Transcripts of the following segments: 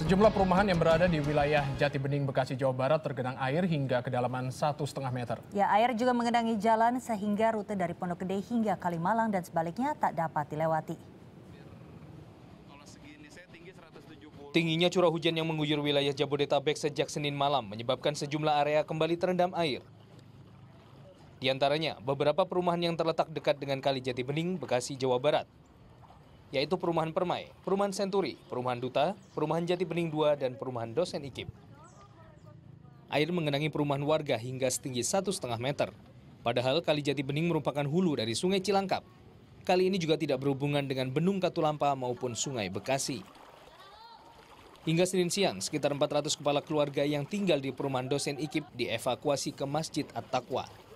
Sejumlah perumahan yang berada di wilayah Jatibening, Bekasi, Jawa Barat tergenang air hingga kedalaman 1,5 meter. Ya, air juga mengenangi jalan sehingga rute dari Pondok Gede hingga Kalimalang dan sebaliknya tak dapat dilewati. Tingginya curah hujan yang mengguyur wilayah Jabodetabek sejak Senin malam menyebabkan sejumlah area kembali terendam air. Di antaranya, beberapa perumahan yang terletak dekat dengan Kali Jatibening, Bekasi, Jawa Barat, yaitu Perumahan Permai, Perumahan Senturi, Perumahan Duta, Perumahan Jatibening 2, dan Perumahan Dosen IKIP. Air mengenangi perumahan warga hingga setinggi 1,5 meter. Padahal Kali Jatibening merupakan hulu dari Sungai Cilangkap. Kali ini juga tidak berhubungan dengan Bendung Katulampa maupun Sungai Bekasi. Hingga Senin siang, sekitar 400 kepala keluarga yang tinggal di Perumahan Dosen IKIP dievakuasi ke Masjid At-Taqwa.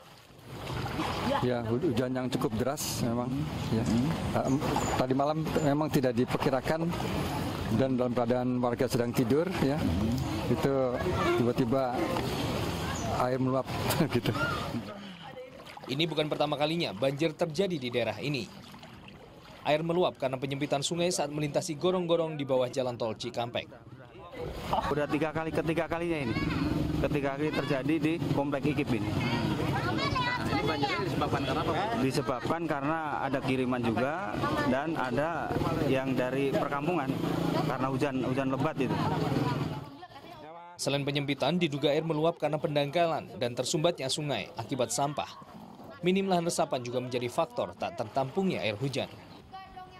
Ya, hujan yang cukup deras memang. Ya. Tadi malam memang tidak diperkirakan dan dalam keadaan warga sedang tidur, ya, itu tiba-tiba air meluap gitu. Ini bukan pertama kalinya banjir terjadi di daerah ini. Air meluap karena penyempitan sungai saat melintasi gorong-gorong di bawah jalan tol Cikampek. Udah ketiga kalinya ini. Ketiga kali terjadi di komplek IKIP ini. Ini banjirnya disebabkan karena apa, Pak? Disebabkan karena ada kiriman juga dan ada yang dari perkampungan karena hujan lebat itu. Selain penyempitan, diduga air meluap karena pendangkalan dan tersumbatnya sungai akibat sampah. Minim lahan resapan juga menjadi faktor tak tertampungnya air hujan.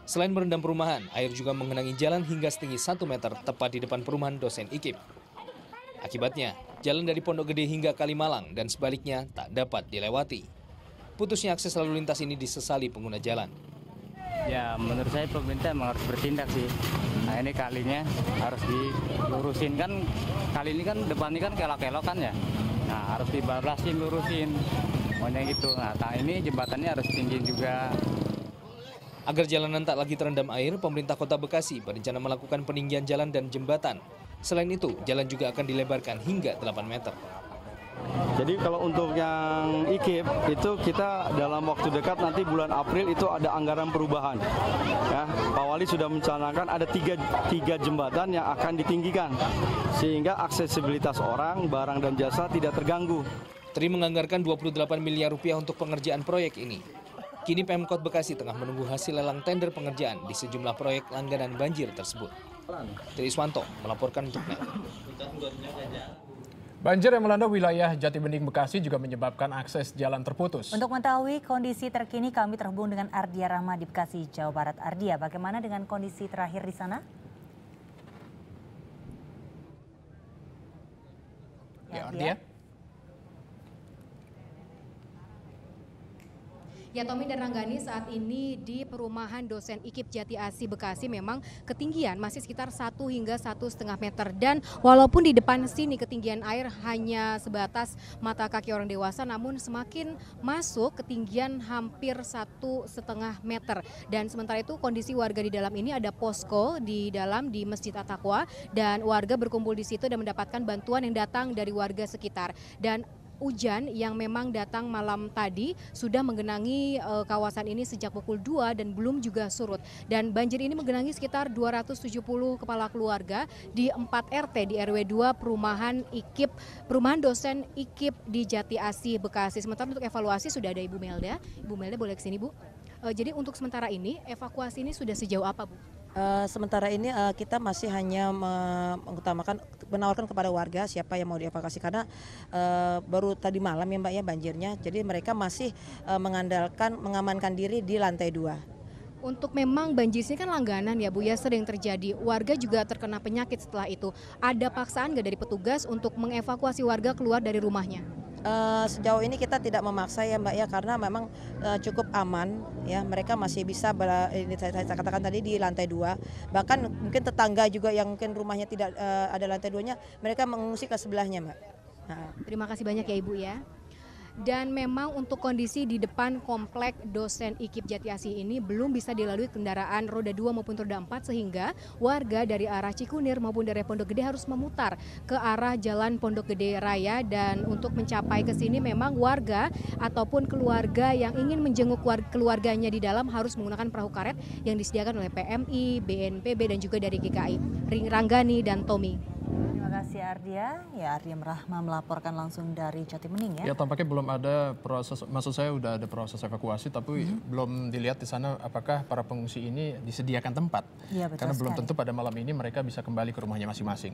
Selain merendam perumahan, air juga mengenangi jalan hingga setinggi 1 meter tepat di depan perumahan Dosen IKIP. Akibatnya, jalan dari Pondok Gede hingga Kalimalang dan sebaliknya tak dapat dilewati. Putusnya akses lalu lintas ini disesali pengguna jalan. Ya, menurut saya pemerintah memang harus bertindak sih. Nah, ini kalinya harus dilurusin kan. Kali ini kan depan ini kan kelok-kelok kan ya. Nah, harus dibarasin, lurusin. Pokoknya gitu. Nah, ini jembatannya harus tinggi juga. Agar jalanan tak lagi terendam air, pemerintah Kota Bekasi berencana melakukan peninggian jalan dan jembatan. Selain itu, jalan juga akan dilebarkan hingga 8 meter. Jadi kalau untuk yang IKIP itu kita dalam waktu dekat nanti bulan April itu ada anggaran perubahan. Ya, Pak Wali sudah mencanangkan ada tiga jembatan yang akan ditinggikan sehingga aksesibilitas orang, barang dan jasa tidak terganggu. Tri menganggarkan 28 miliar rupiah untuk pengerjaan proyek ini. Kini Pemkot Bekasi tengah menunggu hasil lelang tender pengerjaan di sejumlah proyek langganan banjir tersebut. Tri Iswanto melaporkan untuk NET. Banjir yang melanda wilayah Jatibening, Bekasi juga menyebabkan akses jalan terputus. Untuk mengetahui kondisi terkini kami terhubung dengan Ardia Rahma di Bekasi, Jawa Barat. Ardia, bagaimana dengan kondisi terakhir di sana? Ya, Ardia. Ya, Tommy dan Ranggani, saat ini di perumahan Dosen IKIP Jati Asih Bekasi memang ketinggian masih sekitar 1 hingga 1,5 meter. Dan walaupun di depan sini ketinggian air hanya sebatas mata kaki orang dewasa, namun semakin masuk ketinggian hampir 1,5 meter. Dan sementara itu kondisi warga di dalam ini ada posko di dalam di Masjid At-Taqwa dan warga berkumpul di situ dan mendapatkan bantuan yang datang dari warga sekitar. Dan hujan yang memang datang malam tadi sudah menggenangi kawasan ini sejak pukul 2 dan belum juga surut. Dan banjir ini menggenangi sekitar 270 kepala keluarga di 4 RT di RW 2 Perumahan IKIP, Perumahan Dosen IKIP di Jati Asih Bekasi. Sementara untuk evaluasi sudah ada Ibu Melda. Ibu Melda boleh kesini, Bu. Jadi untuk sementara ini evakuasi ini sudah sejauh apa, Bu? Sementara ini kita masih hanya menawarkan kepada warga siapa yang mau dievakuasi karena baru tadi malam ya Mbak ya banjirnya, jadi mereka masih mengamankan diri di lantai 2. Untuk memang banjir ini kan langganan ya Bu ya, sering terjadi, warga juga terkena penyakit setelah itu. Ada paksaan nggak dari petugas untuk mengevakuasi warga keluar dari rumahnya? Sejauh ini kita tidak memaksa ya Mbak ya karena memang cukup aman ya, mereka masih bisa ini saya katakan tadi di lantai 2, bahkan mungkin tetangga juga yang mungkin rumahnya tidak ada lantai 2-nya, mereka mengungsi ke sebelahnya Mbak. Terima kasih banyak ya Ibu ya. Dan memang untuk kondisi di depan komplek dosen IKIP Jati Asih ini belum bisa dilalui kendaraan roda 2 maupun roda 4 sehingga warga dari arah Cikunir maupun dari Pondok Gede harus memutar ke arah Jalan Pondok Gede Raya. Dan untuk mencapai ke sini memang warga ataupun keluarga yang ingin menjenguk keluarganya di dalam harus menggunakan perahu karet yang disediakan oleh PMI, BNPB dan juga dari GKI. Ranggani dan Tommy. Terima kasih Ardia. Ya, Ardia Rahma melaporkan langsung dari Jatibening ya. Ya, tampaknya belum ada proses, maksud saya udah ada proses evakuasi, tapi belum dilihat di sana apakah para pengungsi ini disediakan tempat. Ya, betul Karena belum sekali. tentu pada malam ini mereka bisa kembali ke rumahnya masing-masing.